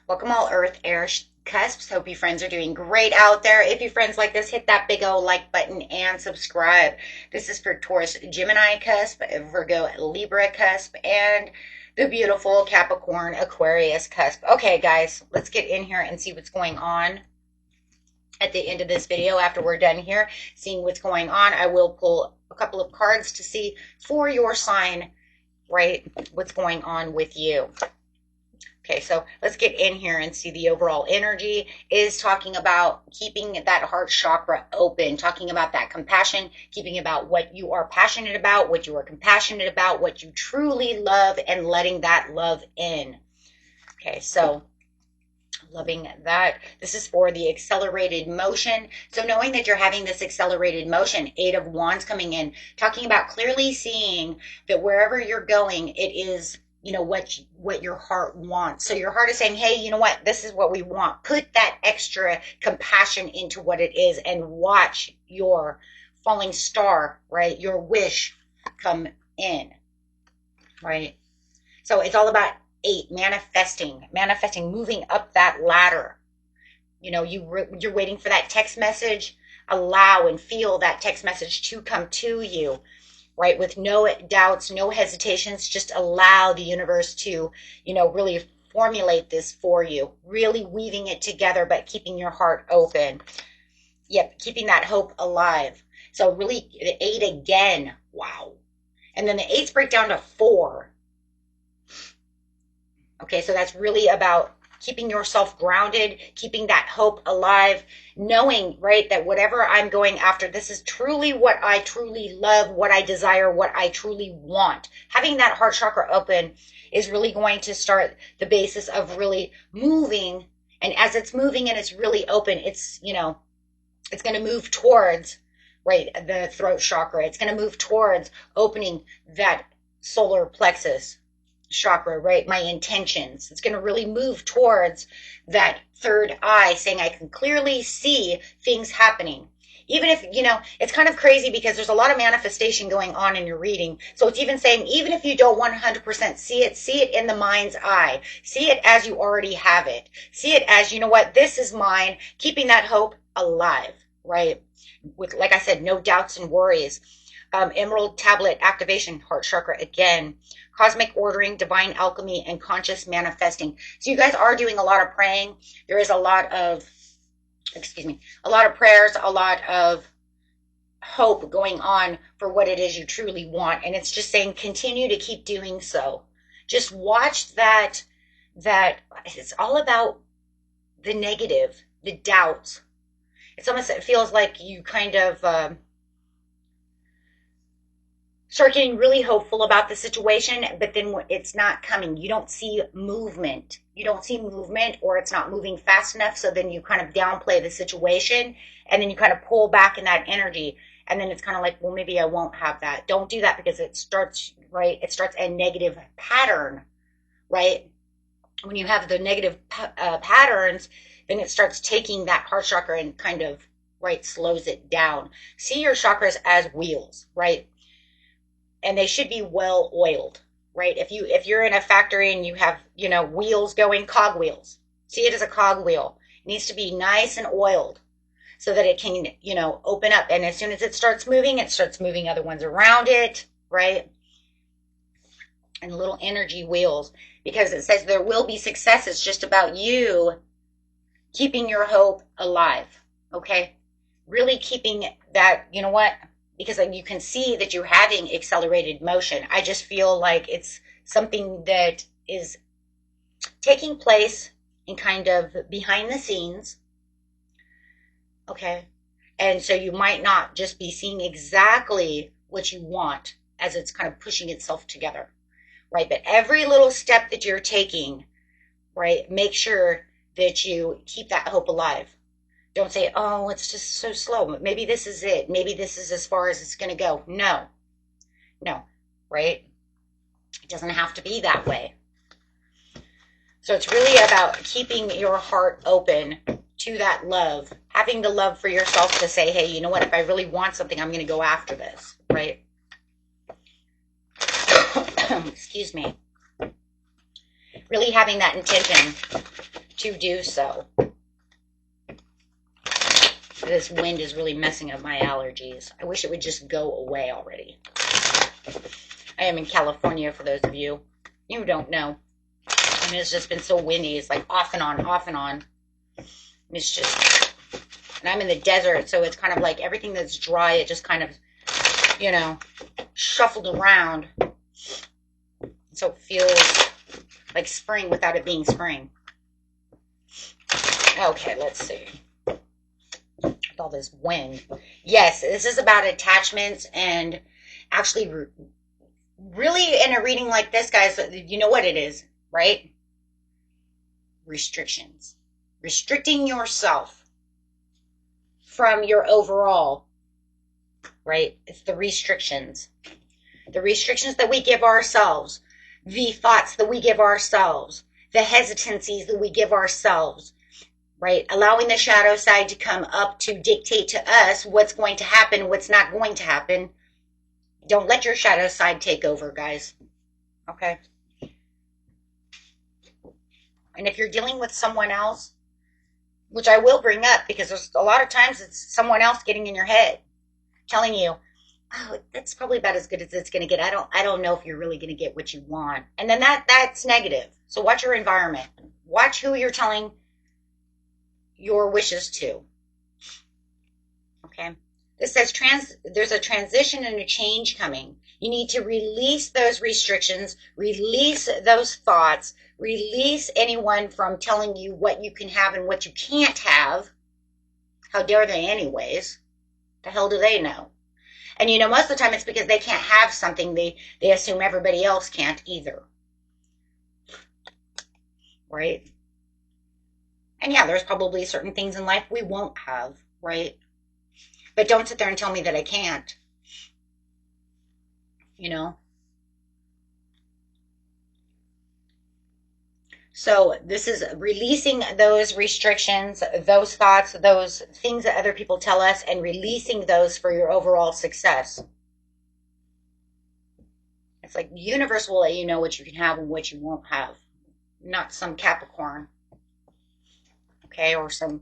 Welcome all Earth, Air, Cusps. Hope you friends are doing great out there. If you friends like this, hit that big old like button and subscribe. This is for Taurus, Gemini Cusp, Virgo, Libra Cusp, and the beautiful Capricorn, Aquarius Cusp. Okay, guys, let's get in here and see what's going on at the end of this video. After we're done here, seeing what's going on, I will pull a couple of cards to see for your sign, right, what's going on with you. Okay, so let's get in here and see the overall energy is talking about keeping that heart chakra open, talking about that compassion, keeping about what you are passionate about, what you are compassionate about, what you truly love, and letting that love in. Okay, so loving that. This is for the accelerated motion. So knowing that you're having this accelerated motion, 8 of Wands coming in, talking about clearly seeing that wherever you're going, it is what your heart wants. So your heart is saying, hey, you know what, this is what we want. Put that extra compassion into what it is and watch your falling star, right, your wish come in, right? So it's all about 8, manifesting, moving up that ladder. You're waiting for that text message. Allow and feel that text message to come to you, right? With no doubts, no hesitations, just allow the universe to, really formulate this for you, really weaving it together, but keeping your heart open. Yep, keeping that hope alive. So really, the 8 again, wow. And then the 8s break down to 4. Okay, so that's really about keeping yourself grounded, keeping that hope alive, knowing, right, that whatever I'm going after, this is truly what I truly love, what I desire, what I truly want. Having that heart chakra open is really going to start the basis of really moving. And as it's moving and it's really open, it's going to move towards, right, the throat chakra. It's going to move towards opening that solar plexus chakra, right? My intentions. It's going to really move towards that third eye, saying I can clearly see things happening. Even if, it's kind of crazy because there's a lot of manifestation going on in your reading. So it's even saying, even if you don't 100% see it in the mind's eye. See it as you already have it. See it as, you know what, this is mine, keeping that hope alive, right? With, like I said, no doubts and worries. Emerald tablet activation, heart chakra again, cosmic ordering, divine alchemy, and conscious manifesting. So you guys are doing a lot of praying. There is a lot of prayers, a lot of hope going on for what it is you truly want. And it's just saying, continue to keep doing so. Just watch that it's all about the negative, the doubts. It's almost, it feels like you kind of, start getting really hopeful about the situation, but then it's not coming. You don't see movement. Or it's not moving fast enough. So then you kind of downplay the situation and then you kind of pull back in that energy. And then it's kind of like, well, maybe I won't have that. Don't do that because it starts, right? It starts a negative pattern, right? When you have the negative patterns, then it starts taking that heart chakra and kind of, right, slows it down. See your chakras as wheels, right? And they should be well oiled, right? If you're in a factory and you have, wheels going, cog wheels, see it as a cog wheel. It needs to be nice and oiled so that it can, open up. And as soon as it starts moving other ones around it, right? And little energy wheels, because it says there will be success. It's just about you keeping your hope alive, okay? Really keeping that, you know what? Because you can see that you're having accelerated motion. I just feel like it's something that is taking place in kind of behind the scenes. Okay. And so you might not just be seeing exactly what you want as it's kind of pushing itself together, right? But every little step that you're taking, right, make sure that you keep that hope alive. Don't say, oh, it's just so slow. Maybe this is it. Maybe this is as far as it's going to go. No, right? It doesn't have to be that way. So it's really about keeping your heart open to that love, having the love for yourself to say, hey, you know what? If I really want something, I'm going to go after this, right? Excuse me. Really having that intention to do so. This wind is really messing up my allergies. I wish it would just go away already. I am in California, for those of you who don't know. I mean, it's just been so windy. It's like off and on, off and on. It's just, and I'm in the desert, so it's kind of like everything that's dry, it just kind of, you know, shuffled around. So it feels like spring without it being spring. Okay, let's see. With all this wind. Yes, this is about attachments, and actually, really in a reading like this, guys, you know what it is, right? Restrictions. Restricting yourself from your overall, right? It's the restrictions. The restrictions that we give ourselves, the thoughts that we give ourselves, the hesitancies that we give ourselves, right? Allowing the shadow side to come up to dictate to us what's going to happen, what's not going to happen. Don't let your shadow side take over, guys. Okay? And if you're dealing with someone else, which I will bring up because there's a lot of times it's someone else getting in your head, telling you, oh, that's probably about as good as it's going to get. I don't know if you're really going to get what you want. And then that's negative. So watch your environment. Watch who you're telling your wishes to. Okay? This says there's a transition and a change coming. You need to release those restrictions, release those thoughts, release anyone from telling you what you can have and what you can't have. How dare they anyways? The hell do they know? And you know, most of the time it's because they can't have something they assume everybody else can't either. Right? And yeah, there's probably certain things in life we won't have, right? But don't sit there and tell me that I can't. You know? So this is releasing those restrictions, those thoughts, those things that other people tell us, and releasing those for your overall success. It's like the universe will let you know what you can have and what you won't have. Not some Capricorn. Okay, or some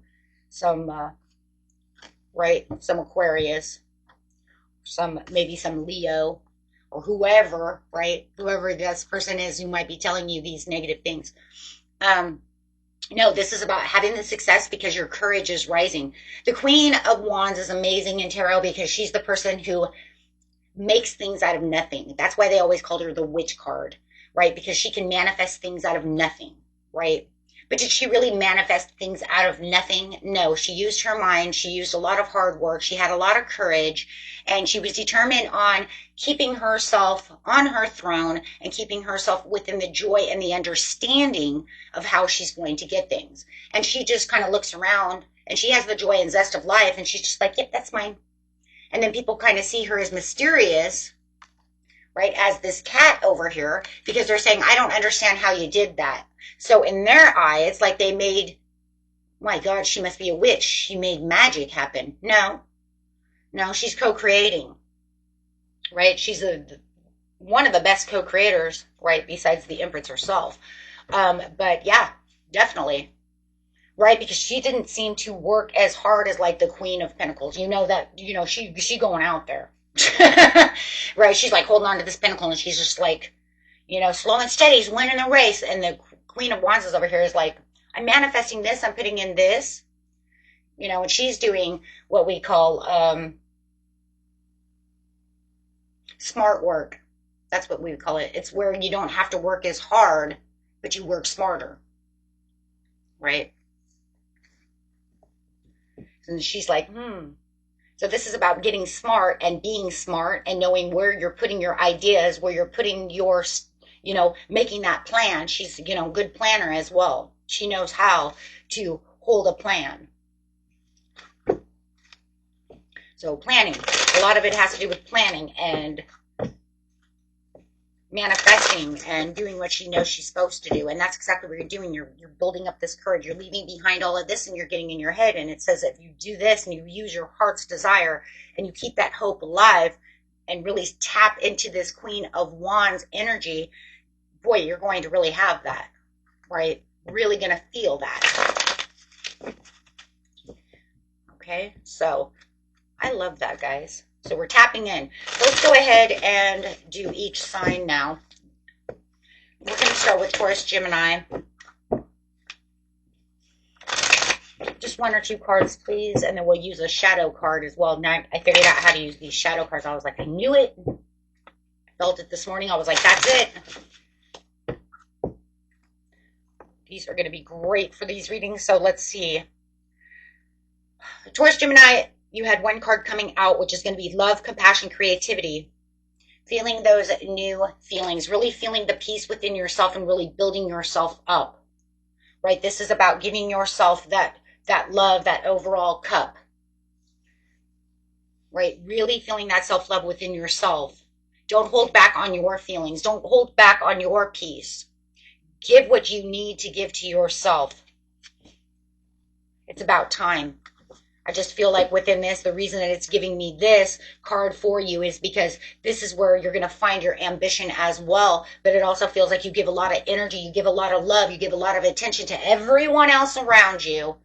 right, some Aquarius, maybe some Leo, or whoever, right? Whoever this person is who might be telling you these negative things. No, this is about having the success because your courage is rising. The Queen of Wands is amazing in tarot because she's the person who makes things out of nothing. That's why they always called her the witch card, right? Because she can manifest things out of nothing, right? But did she really manifest things out of nothing? No, she used her mind. She used a lot of hard work. She had a lot of courage, and she was determined on keeping herself on her throne and keeping herself within the joy and the understanding of how she's going to get things. And she just kind of looks around, and she has the joy and zest of life, and she's just like, yep, that's mine. And then people kind of see her as mysterious, right, as this cat over here, because they're saying, I don't understand how you did that. So in their eye, it's like they made, my God, she must be a witch. She made magic happen. No, she's co-creating, right? She's one of the best co-creators, right, besides the Empress herself. But yeah, definitely, right, because she didn't seem to work as hard as like the Queen of Pentacles. You know that, you know, she going out there, right? She's like holding on to this pentacle, and she's just like, you know, slow and steady is winning the race. And the Queen of Wands is over here is like, I'm manifesting this, I'm putting in this, you know, and she's doing what we call smart work. That's what we call it. It's where you don't have to work as hard, but you work smarter, right? And she's like, So this is about getting smart and being smart and knowing where you're putting your ideas, where you're putting your, you know, making that plan. She's, you know, good planner as well. She knows how to hold a plan. So planning, a lot of it has to do with planning and manifesting and doing what she knows she's supposed to do. And that's exactly what you're doing. You're building up this courage. You're leaving behind all of this, and you're getting in your head. And it says if you do this and you use your heart's desire and you keep that hope alive and really tap into this Queen of Wands energy, boy, you're going to really have that, right? really going to feel that. Okay, so I love that, guys. So we're tapping in. Let's go ahead and do each sign now. We're going to start with Taurus, Gemini. Just one or two cards, please, and then we'll use a shadow card as well. Now I figured out how to use these shadow cards. I was like, I knew it. I felt it this morning. I was like, that's it. These are going to be great for these readings. So let's see. Taurus, Gemini, you had one card coming out, which is going to be love, compassion, creativity. Feeling those new feelings, really feeling the peace within yourself and really building yourself up, right? This is about giving yourself that love, that overall cup, right? Really feeling that self-love within yourself. Don't hold back on your feelings. Don't hold back on your peace. Give what you need to give to yourself. It's about time. I just feel like within this, the reason that it's giving me this card for you is because this is where you're going to find your ambition as well. But it also feels like you give a lot of energy, you give a lot of love, you give a lot of attention to everyone else around you.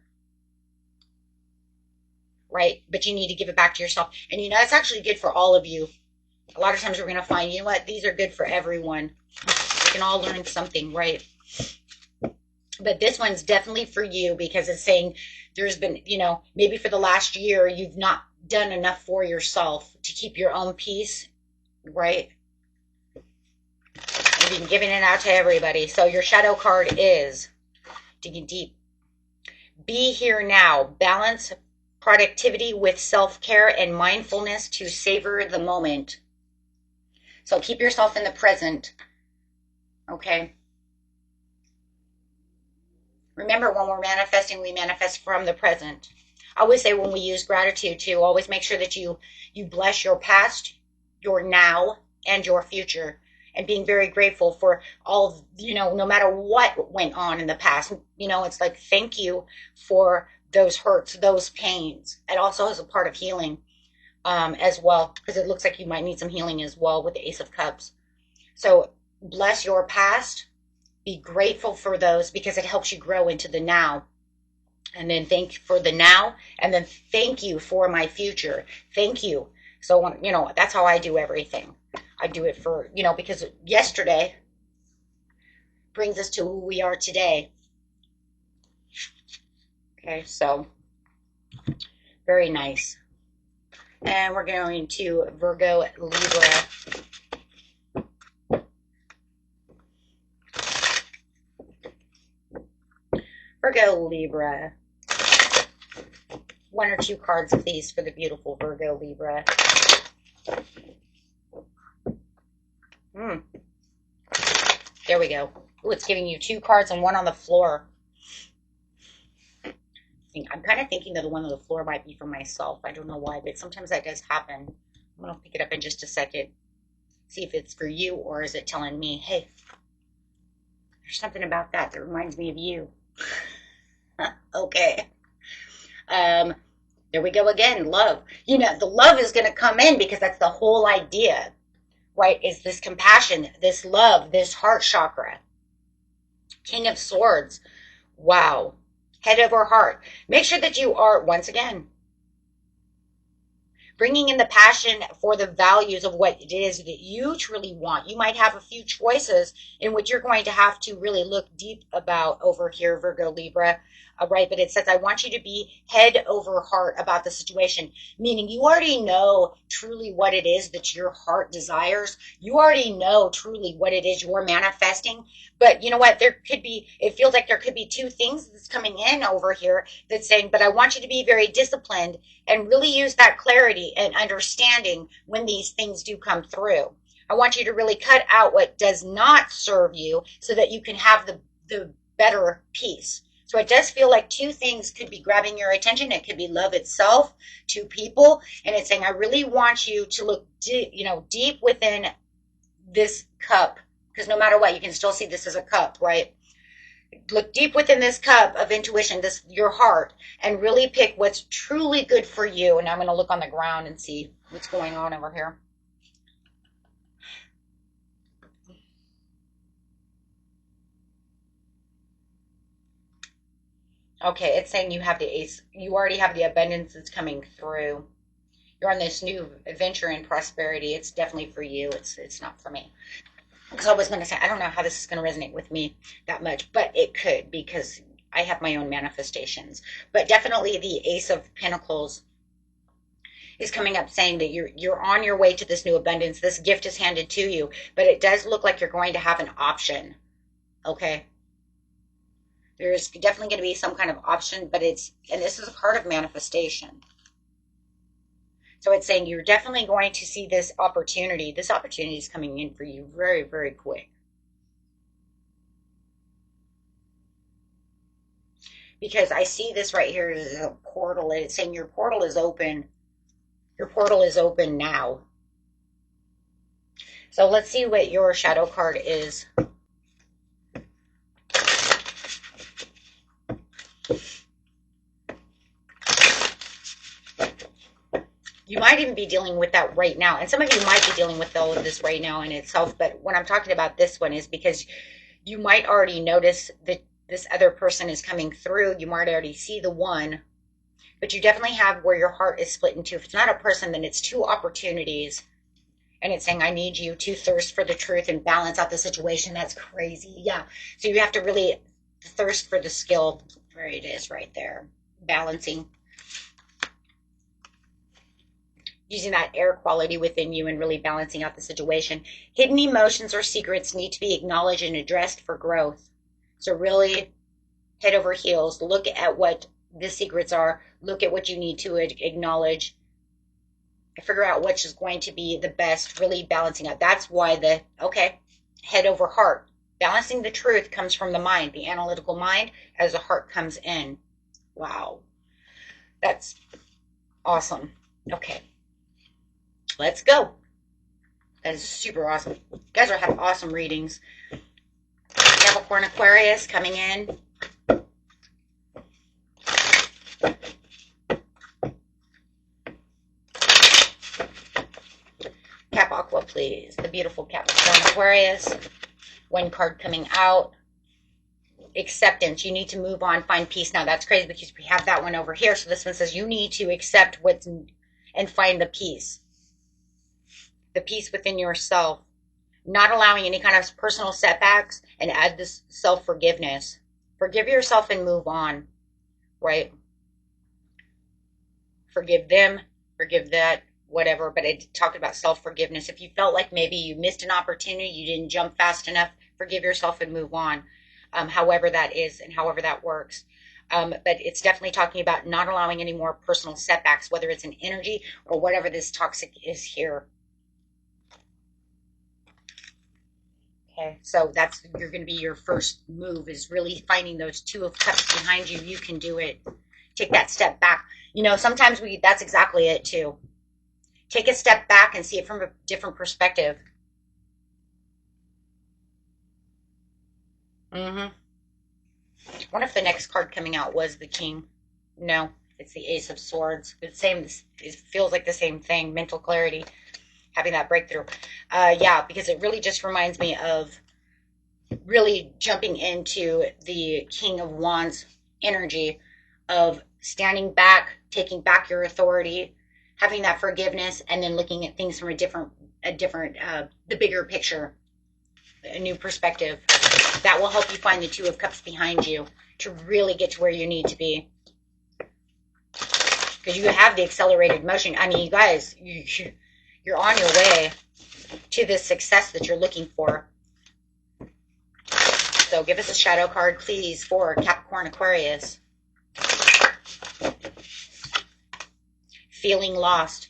Right? But you need to give it back to yourself. And you know, it's actually good for all of you. A lot of times we're going to find, you know what, these are good for everyone. We can all learn something, right? But this one's definitely for you because it's saying there's been, you know, maybe for the last year, you've not done enough for yourself to keep your own peace, right? And you've been giving it out to everybody. So your shadow card is digging deep. Be here now. Balance productivity with self-care and mindfulness to savor the moment. So keep yourself in the present, okay? Remember, when we're manifesting, we manifest from the present. I always say when we use gratitude too, always make sure that you bless your past, your now, and your future. And being very grateful for all, you know, no matter what went on in the past. You know, it's like, thank you for those hurts, those pains. It also is a part of healing as well, because it looks like you might need some healing as well with the Ace of Cups. So bless your past. Be grateful for those because it helps you grow into the now. And then thank you for the now. And then thank you for my future. Thank you. So, you know, that's how I do everything. I do it for, you know, because yesterday brings us to who we are today. Okay, so very nice. And we're going to Virgo, Libra. Virgo, Libra. One or two cards, please, for the beautiful Virgo, Libra. There we go. Ooh, it's giving you two cards and one on the floor. I'm kind of thinking that the one on the floor might be for myself. I don't know why, but sometimes that does happen. I'm going to pick it up in just a second. See if it's for you or is it telling me, hey, there's something about that reminds me of you. Okay. There we go again. Love. You know, the love is going to come in because that's the whole idea, right? Is this compassion, this love, this heart chakra. King of Swords. Wow. Head over heart. Make sure that you are, once again, bringing in the passion for the values of what it is that you truly want. You might have a few choices in which you're going to have to really look deep about over here, Virgo, Libra, right? But it says, I want you to be head over heart about the situation, meaning you already know truly what it is that your heart desires. You already know truly what it is you're manifesting. But you know what? There could be, it feels like there could be two things that's coming in over here that's saying, but I want you to be very disciplined and really use that clarity and understanding when these things do come through. I want you to really cut out what does not serve you so that you can have the better peace. So it does feel like two things could be grabbing your attention. It could be love itself, two people, and it's saying, I really want you to look deep within this cup, because no matter what, you can still see this as a cup, right? Look deep within this cup of intuition, your heart, and really pick what's truly good for you. And I'm going to look on the ground and see what's going on over here. Okay, it's saying you have the ace. You already have the abundance that's coming through. You're on this new adventure in prosperity. It's definitely for you. It's not for me. Because I was going to say, I don't know how this is going to resonate with me that much, but it could because I have my own manifestations. But definitely the Ace of Pentacles is coming up saying that you're on your way to this new abundance. This gift is handed to you, but it does look like you're going to have an option. Okay? There's definitely going to be some kind of option, but and this is a card of manifestation. So it's saying you're definitely going to see this opportunity. This opportunity is coming in for you very, very quick. Because I see this right here as a portal, and it's saying your portal is open. Your portal is open now. So let's see what your shadow card is. You might even be dealing with that right now. And some of you might be dealing with all of this right now in itself. But when I'm talking about this one is because you might already notice that this other person is coming through. You might already see the one. But you definitely have where your heart is split in two. If it's not a person, then it's two opportunities. And it's saying, I need you to thirst for the truth and balance out the situation. That's crazy. Yeah. So you have to really thirst for the skill. There it is right there. Balancing. Using that air quality within you and really balancing out the situation. Hidden emotions or secrets need to be acknowledged and addressed for growth. So really head over heels. Look at what the secrets are. Look at what you need to acknowledge. Figure out which is going to be the best, really balancing out. That's why head over heart. Balancing the truth comes from the mind, the analytical mind, as the heart comes in. Wow. That's awesome. Okay. Let's go. That is super awesome. You guys are having awesome readings. Capricorn, Aquarius coming in. Cap Aqua, please. The beautiful Capricorn, Aquarius. One card coming out. Acceptance. You need to move on, find peace. Now that's crazy because we have that one over here. So this one says you need to accept what's and find the peace. The peace within yourself. Not allowing any kind of personal setbacks, and add this self-forgiveness. Forgive yourself and move on. Right? Forgive them. Forgive that. Whatever. But it talked about self-forgiveness. If you felt like maybe you missed an opportunity, you didn't jump fast enough, forgive yourself and move on. However that is and however that works. But it's definitely talking about not allowing any more personal setbacks, whether it's an energy or whatever this toxic is here. Okay, so you're going to be your first move is really finding those Two of Cups behind you. You can do it. Take that step back. You know, sometimes that's exactly it too. Take a step back and see it from a different perspective. What if the next card coming out was the King? No, it's the Ace of Swords. It's it feels like the same thing. Mental clarity. Having that breakthrough. Yeah, because it really just reminds me of really jumping into the King of Wands energy of standing back, taking back your authority, having that forgiveness, and then looking at things from the bigger picture, a new perspective. That will help you find the Two of Cups behind you to really get to where you need to be. Because you have the accelerated motion. I mean, you guys, you're on your way to this success that you're looking for. So give us a shadow card, please, for Capricorn, Aquarius. Feeling lost.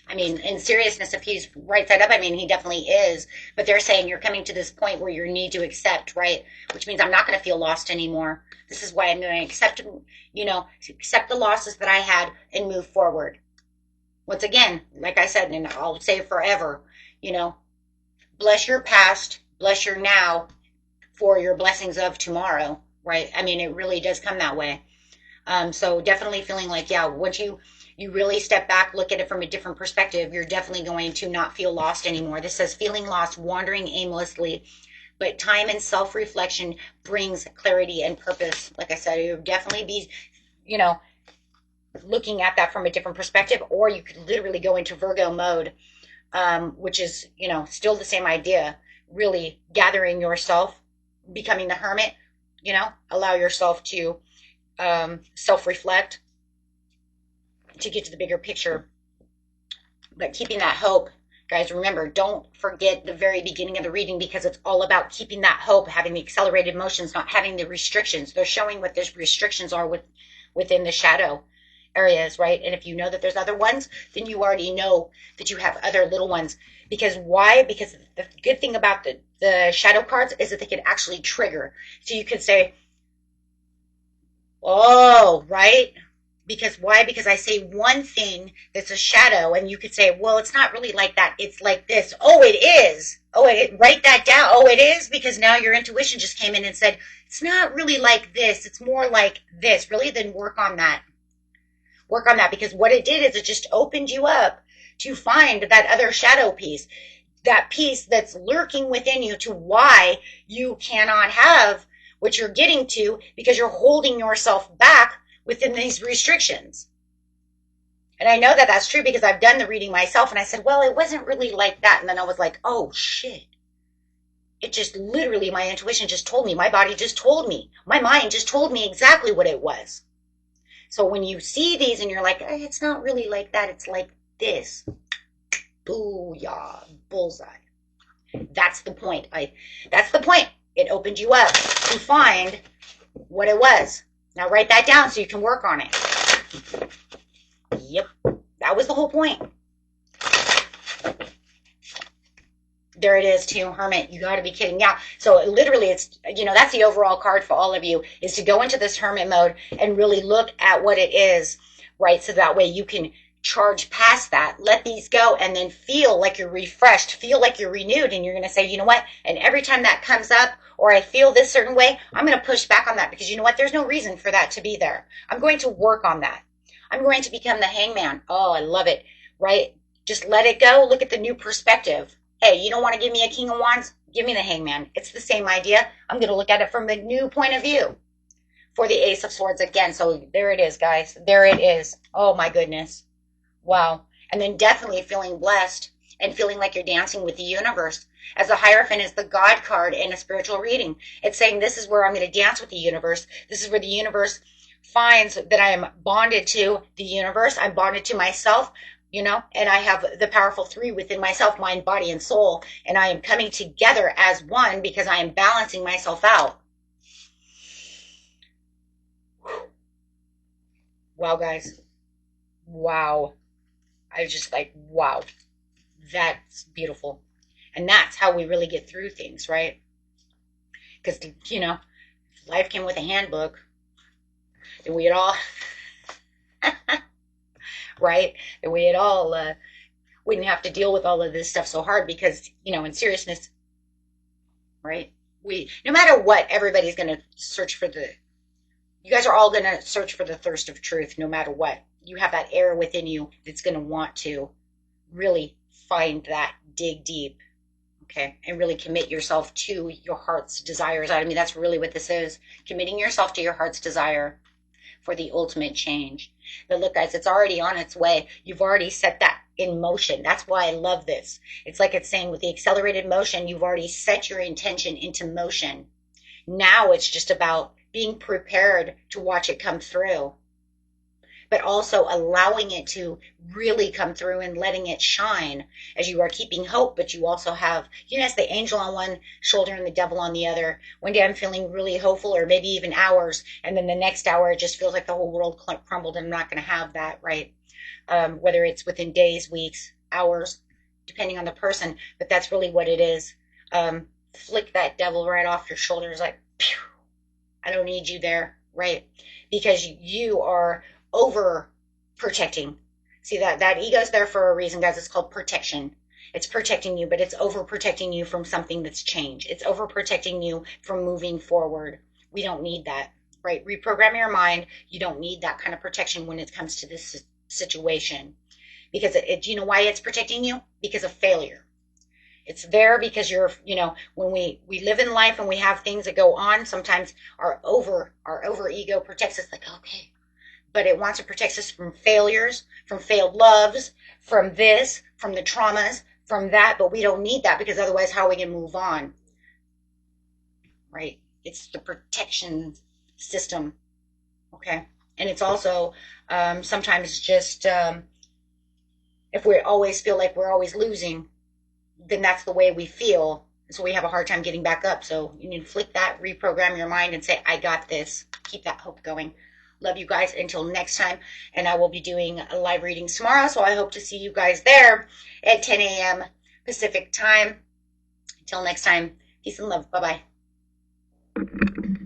I mean, in seriousness, if he's right side up, I mean, he definitely is. But they're saying you're coming to this point where you need to accept, right? Which means I'm not going to feel lost anymore. This is why I'm going to accept the losses that I had and move forward. Once again, like I said, and I'll say it forever, bless your past, bless your now for your blessings of tomorrow, right? I mean, it really does come that way. So definitely feeling like, yeah, once you really step back, look at it from a different perspective, you're definitely going to not feel lost anymore. This says feeling lost, wandering aimlessly, But time and self-reflection brings clarity and purpose. Like I said, you'll definitely be, you know, looking at that from a different perspective, or you could literally go into Virgo mode, which is, you know, still the same idea, really gathering yourself, becoming the hermit, you know, allow yourself to self-reflect to get to the bigger picture. But keeping that hope, guys, remember, don't forget the very beginning of the reading, because it's all about keeping that hope, having the accelerated motions, not having the restrictions. They're showing what those restrictions are within the shadow areas, right? And if you know that there's other ones, then you already know that you have other little ones. Because why? Because the good thing about the shadow cards is that they can actually trigger. So you could say, oh, right? Because why? Because I say one thing that's a shadow, and you could say, well, it's not really like that. It's like this. Oh, it is. Oh, write that down. Oh, it is, because now your intuition just came in and said, it's not really like this. It's more like this. Really? Then work on that. Work on that, because what it did is it just opened you up to find that other shadow piece, that piece that's lurking within you, to why you cannot have what you're getting to, because you're holding yourself back within these restrictions. And I know that that's true, because I've done the reading myself, and I said, well, it wasn't really like that. And then I was like, oh shit. It just literally, my intuition just told me, my body just told me, my mind just told me exactly what it was. So when you see these and you're like, hey, it's not really like that, it's like this. Booyah, bullseye. That's the point. That's the point. It opened you up to find what it was. Now write that down so you can work on it. Yep, that was the whole point. There it is too, Hermit. You got to be kidding. Yeah, so literally it's, you know, that's the overall card for all of you, is to go into this Hermit mode and really look at what it is, right? So that way you can charge past that, let these go, and then feel like you're refreshed, feel like you're renewed, and you're going to say, you know what? And every time that comes up, or I feel this certain way, I'm going to push back on that, because you know what? There's no reason for that to be there. I'm going to work on that. I'm going to become the Hangman. Oh, I love it, right? Just let it go. Look at the new perspective. Hey, you don't want to give me a King of Wands? Give me the Hangman. It's the same idea. I'm going to look at it from a new point of view for the Ace of Swords again. So there it is, guys. There it is. Oh, my goodness. Wow. And then definitely feeling blessed and feeling like you're dancing with the universe. As a Hierophant is the God card in a spiritual reading. It's saying this is where I'm going to dance with the universe. This is where the universe finds that I am bonded to the universe. I'm bonded to myself. You know, and I have the powerful three within myself, mind, body, and soul. And I am coming together as one, because I am balancing myself out. Wow, guys. Wow. I was just like, wow. That's beautiful. And that's how we really get through things, right? Because, you know, if life came with a handbook, then we'd all... right? That we at all wouldn't have to deal with all of this stuff so hard, because, you know, in seriousness, right? No matter what, everybody's going to search for you guys are all going to search for the thirst of truth, no matter what. You have that air within you that's going to want to really find that, dig deep, okay? And really commit yourself to your heart's desires. I mean, that's really what this is. Committing yourself to your heart's desire for the ultimate change. But look, guys, it's already on its way. You've already set that in motion. That's why I love this. It's like it's saying with the accelerated motion, you've already set your intention into motion. Now it's just about being prepared to watch it come through, but also allowing it to really come through and letting it shine as you are keeping hope. But you also have, you know, it's the angel on one shoulder and the devil on the other. One day I'm feeling really hopeful, or maybe even hours, and then the next hour it just feels like the whole world crumbled, and I'm not going to have that, right? Whether it's within days, weeks, hours, depending on the person, but that's really what it is. Flick that devil right off your shoulders, like, phew, I don't need you there, right? Because you are over protecting. See, that ego's there for a reason, guys. It's called protection. It's protecting you, but it's over protecting you from something that's changed. It's over protecting you from moving forward. We don't need that, right? Reprogram your mind. You don't need that kind of protection when it comes to this situation, because you know why it's protecting you? Because of failure. It's there because you're, when we live in life and we have things that go on, sometimes our over ego protects us, like, okay, but it wants to protect us from failures, from failed loves, from this, from the traumas, from that, but we don't need that, because otherwise how are we can move on, right? It's the protection system. Okay. And it's also sometimes just if we always feel like we're always losing, then that's the way we feel. So we have a hard time getting back up. So you need to flick that, reprogram your mind, and say, I got this. Keep that hope going. Love you guys until next time. And I will be doing a live readings tomorrow. So I hope to see you guys there at 10 a.m. Pacific time. Until next time, peace and love. Bye bye.